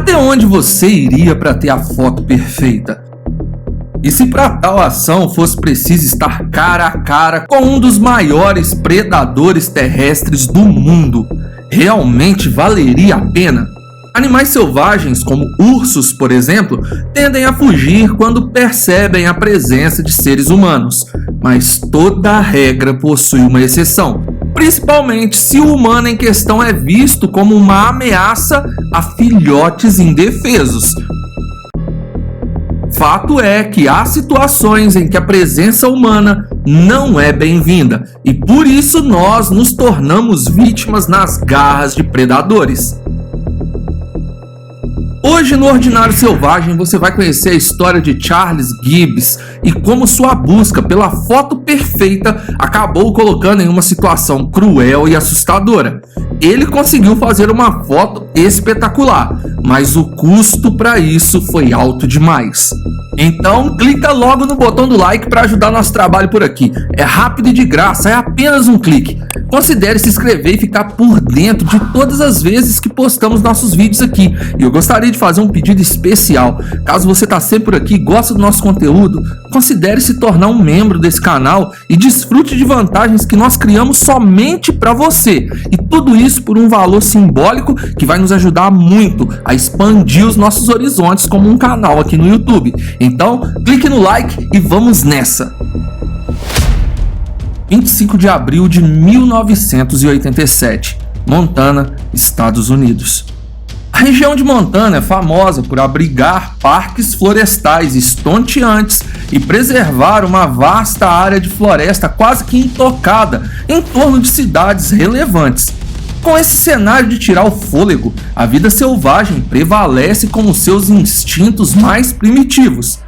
Até onde você iria para ter a foto perfeita? E se para tal ação fosse preciso estar cara a cara com um dos maiores predadores terrestres do mundo, realmente valeria a pena? Animais selvagens, como ursos, por exemplo, tendem a fugir quando percebem a presença de seres humanos, mas toda regra possui uma exceção, principalmente se o humano em questão é visto como uma ameaça a filhotes indefesos. Fato é que há situações em que a presença humana não é bem-vinda e por isso nós nos tornamos vítimas nas garras de predadores. Hoje no Ordinário Selvagem você vai conhecer a história de Charles Gibbs e como sua busca pela foto perfeita acabou colocando em uma situação cruel e assustadora. Ele conseguiu fazer uma foto espetacular, mas o custo para isso foi alto demais. Então clica logo no botão do like para ajudar nosso trabalho por aqui. É rápido e de graça, é apenas um clique. Considere se inscrever e ficar por dentro de todas as vezes que postamos nossos vídeos aqui. E eu gostaria de fazer um pedido especial. Caso você está sempre por aqui e gosta do nosso conteúdo, considere se tornar um membro desse canal e desfrute de vantagens que nós criamos somente para você. E tudo isso por um valor simbólico que vai nos ajudar muito a expandir os nossos horizontes como um canal aqui no YouTube. Então, clique no like e vamos nessa! 25 de abril de 1987, Montana, Estados Unidos. A região de Montana é famosa por abrigar parques florestais estonteantes e preservar uma vasta área de floresta quase que intocada em torno de cidades relevantes. Com esse cenário de tirar o fôlego, a vida selvagem prevalece com os seus instintos mais primitivos.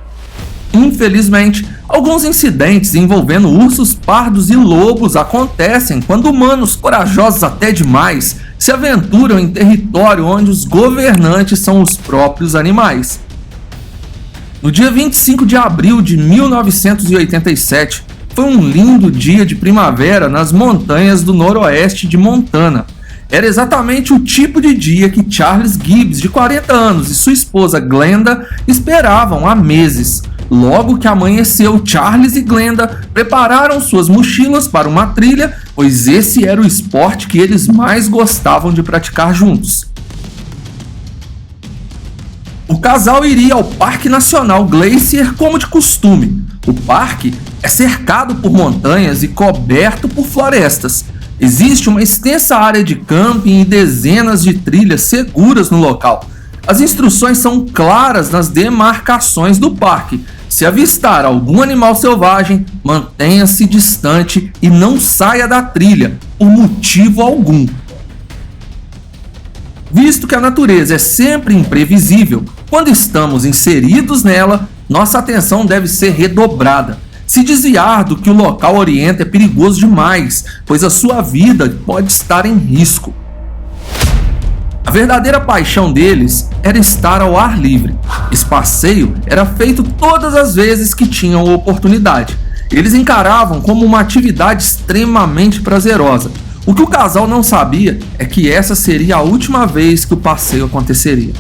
Infelizmente, alguns incidentes envolvendo ursos pardos e lobos acontecem quando humanos corajosos até demais se aventuram em território onde os governantes são os próprios animais. No dia 25 de abril de 1987, foi um lindo dia de primavera nas montanhas do noroeste de Montana. Era exatamente o tipo de dia que Charles Gibbs, de 40 anos, e sua esposa Glenda esperavam há meses. Logo que amanheceu, Charles e Glenda prepararam suas mochilas para uma trilha, pois esse era o esporte que eles mais gostavam de praticar juntos. O casal iria ao Parque Nacional Glacier como de costume. O parque é cercado por montanhas e coberto por florestas. Existe uma extensa área de camping e dezenas de trilhas seguras no local. As instruções são claras nas demarcações do parque. Se avistar algum animal selvagem, mantenha-se distante e não saia da trilha, por motivo algum. Visto que a natureza é sempre imprevisível, quando estamos inseridos nela, nossa atenção deve ser redobrada. Se desviar do que o local orienta é perigoso demais, pois a sua vida pode estar em risco. A verdadeira paixão deles era estar ao ar livre. Esse passeio era feito todas as vezes que tinham oportunidade. Eles encaravam como uma atividade extremamente prazerosa. O que o casal não sabia é que essa seria a última vez que o passeio aconteceria.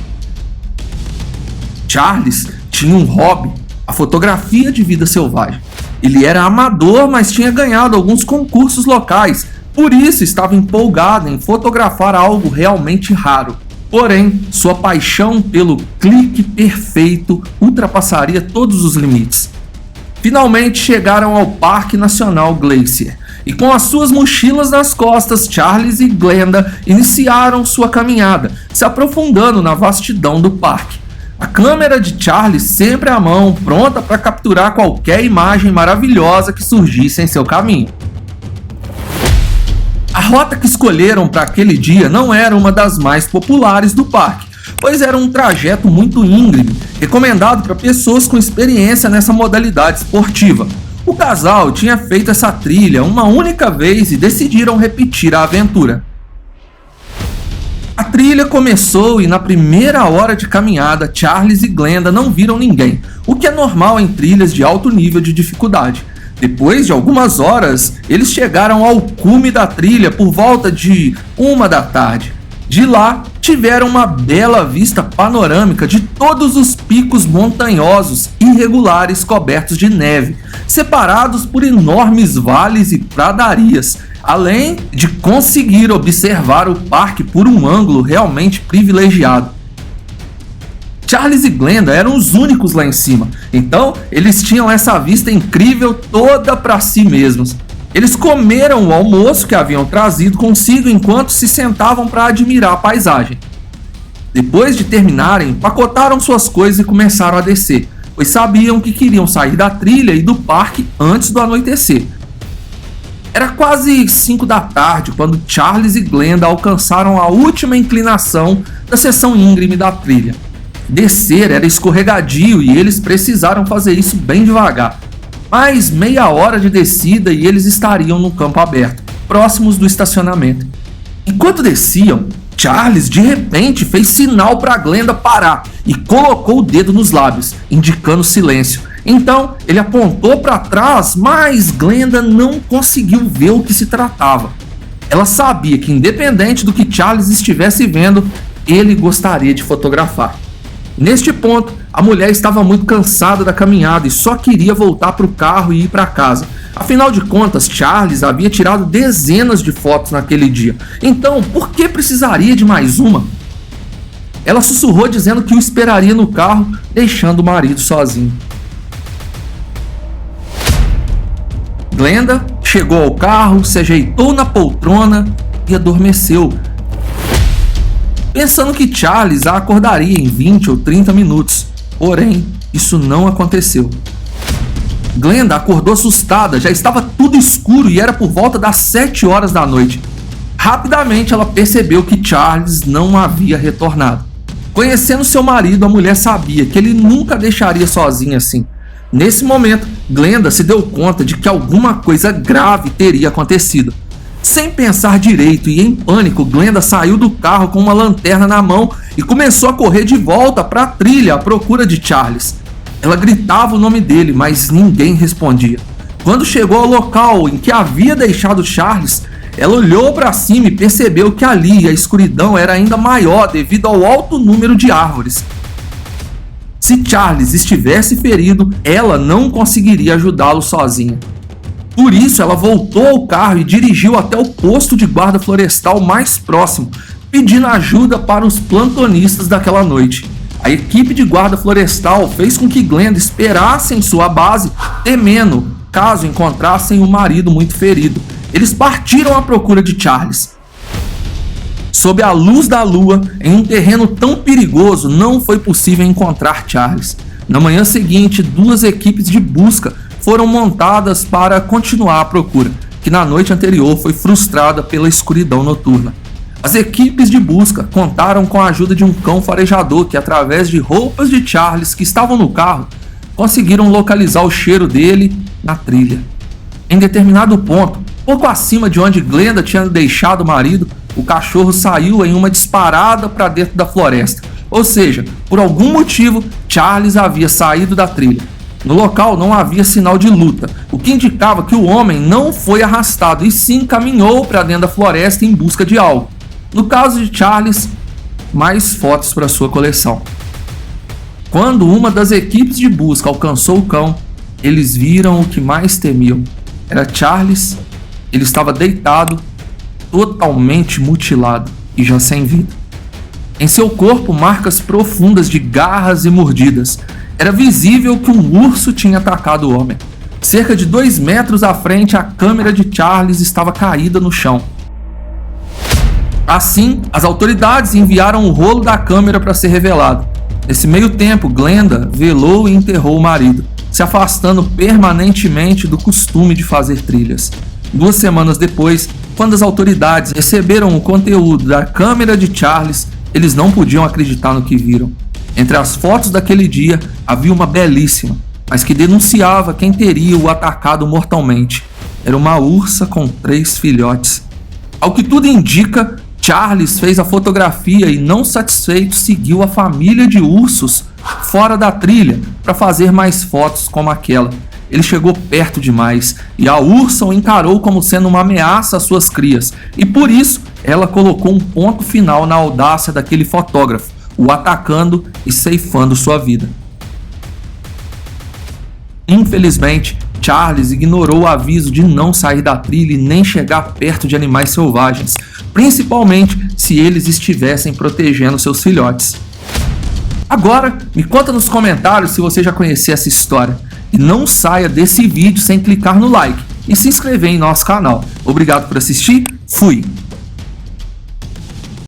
Charles tinha um hobby, a fotografia de vida selvagem. Ele era amador, mas tinha ganhado alguns concursos locais. Por isso estava empolgado em fotografar algo realmente raro. Porém, sua paixão pelo clique perfeito ultrapassaria todos os limites. Finalmente chegaram ao Parque Nacional Glacier e com as suas mochilas nas costas, Charles e Glenda iniciaram sua caminhada, se aprofundando na vastidão do parque. A câmera de Charles sempre à mão, pronta para capturar qualquer imagem maravilhosa que surgisse em seu caminho. A rota que escolheram para aquele dia não era uma das mais populares do parque, pois era um trajeto muito íngreme, recomendado para pessoas com experiência nessa modalidade esportiva. O casal tinha feito essa trilha uma única vez e decidiram repetir a aventura. A trilha começou e na primeira hora de caminhada, Charles e Glenda não viram ninguém, o que é normal em trilhas de alto nível de dificuldade. Depois de algumas horas, eles chegaram ao cume da trilha por volta de 1 da tarde. De lá, tiveram uma bela vista panorâmica de todos os picos montanhosos irregulares cobertos de neve, separados por enormes vales e pradarias, além de conseguir observar o parque por um ângulo realmente privilegiado. Charles e Glenda eram os únicos lá em cima, então eles tinham essa vista incrível toda para si mesmos. Eles comeram o almoço que haviam trazido consigo enquanto se sentavam para admirar a paisagem. Depois de terminarem, empacotaram suas coisas e começaram a descer, pois sabiam que queriam sair da trilha e do parque antes do anoitecer. Era quase 5 da tarde quando Charles e Glenda alcançaram a última inclinação da seção íngreme da trilha. Descer era escorregadio e eles precisaram fazer isso bem devagar. Mais meia hora de descida e eles estariam no campo aberto, próximos do estacionamento. Enquanto desciam, Charles de repente fez sinal para Glenda parar e colocou o dedo nos lábios, indicando silêncio. Então ele apontou para trás, mas Glenda não conseguiu ver o que se tratava. Ela sabia que, independente do que Charles estivesse vendo, ele gostaria de fotografar. Neste ponto, a mulher estava muito cansada da caminhada e só queria voltar para o carro e ir para casa. Afinal de contas, Charles havia tirado dezenas de fotos naquele dia. Então, por que precisaria de mais uma? Ela sussurrou dizendo que o esperaria no carro, deixando o marido sozinho. Glenda chegou ao carro, se ajeitou na poltrona e adormeceu, pensando que Charles a acordaria em 20 ou 30 minutos. Porém, isso não aconteceu. Glenda acordou assustada, já estava tudo escuro e era por volta das 7 horas da noite. Rapidamente ela percebeu que Charles não havia retornado. Conhecendo seu marido, a mulher sabia que ele nunca a deixaria sozinha assim. Nesse momento, Glenda se deu conta de que alguma coisa grave teria acontecido. Sem pensar direito e em pânico, Glenda saiu do carro com uma lanterna na mão e começou a correr de volta para a trilha à procura de Charles. Ela gritava o nome dele, mas ninguém respondia. Quando chegou ao local em que havia deixado Charles, ela olhou para cima e percebeu que ali a escuridão era ainda maior devido ao alto número de árvores. Se Charles estivesse ferido, ela não conseguiria ajudá-lo sozinha. Por isso, ela voltou ao carro e dirigiu até o posto de guarda florestal mais próximo, pedindo ajuda para os plantonistas daquela noite. A equipe de guarda florestal fez com que Glenda esperasse em sua base, temendo caso encontrassem o marido muito ferido. Eles partiram à procura de Charles. Sob a luz da lua, em um terreno tão perigoso, não foi possível encontrar Charles. Na manhã seguinte, 2 equipes de busca foram montadas para continuar a procura, que na noite anterior foi frustrada pela escuridão noturna. As equipes de busca contaram com a ajuda de um cão farejador que, através de roupas de Charles que estavam no carro, conseguiram localizar o cheiro dele na trilha. Em determinado ponto, pouco acima de onde Glenda tinha deixado o marido, o cachorro saiu em uma disparada para dentro da floresta. Ou seja, por algum motivo, Charles havia saído da trilha. No local não havia sinal de luta, o que indicava que o homem não foi arrastado e sim caminhou para dentro da floresta em busca de algo. No caso de Charles, mais fotos para sua coleção. Quando uma das equipes de busca alcançou o cão, eles viram o que mais temiam. Era Charles, ele estava deitado, totalmente mutilado e já sem vida. Em seu corpo, marcas profundas de garras e mordidas. Era visível que um urso tinha atacado o homem. Cerca de 2 metros à frente, a câmera de Charles estava caída no chão. Assim, as autoridades enviaram o rolo da câmera para ser revelado. Nesse meio tempo, Glenda velou e enterrou o marido, se afastando permanentemente do costume de fazer trilhas. 2 semanas depois, quando as autoridades receberam o conteúdo da câmera de Charles, eles não podiam acreditar no que viram. Entre as fotos daquele dia, havia uma belíssima, mas que denunciava quem teria o atacado mortalmente. Era uma ursa com 3 filhotes. Ao que tudo indica, Charles fez a fotografia e, não satisfeito, seguiu a família de ursos fora da trilha para fazer mais fotos como aquela. ele chegou perto demais e a ursa o encarou como sendo uma ameaça às suas crias, e por isso ela colocou um ponto final na audácia daquele fotógrafo, o atacando e ceifando sua vida. Infelizmente, Charles ignorou o aviso de não sair da trilha e nem chegar perto de animais selvagens, principalmente se eles estivessem protegendo seus filhotes. Agora, me conta nos comentários se você já conhecia essa história. E não saia desse vídeo sem clicar no like e se inscrever em nosso canal. Obrigado por assistir, fui!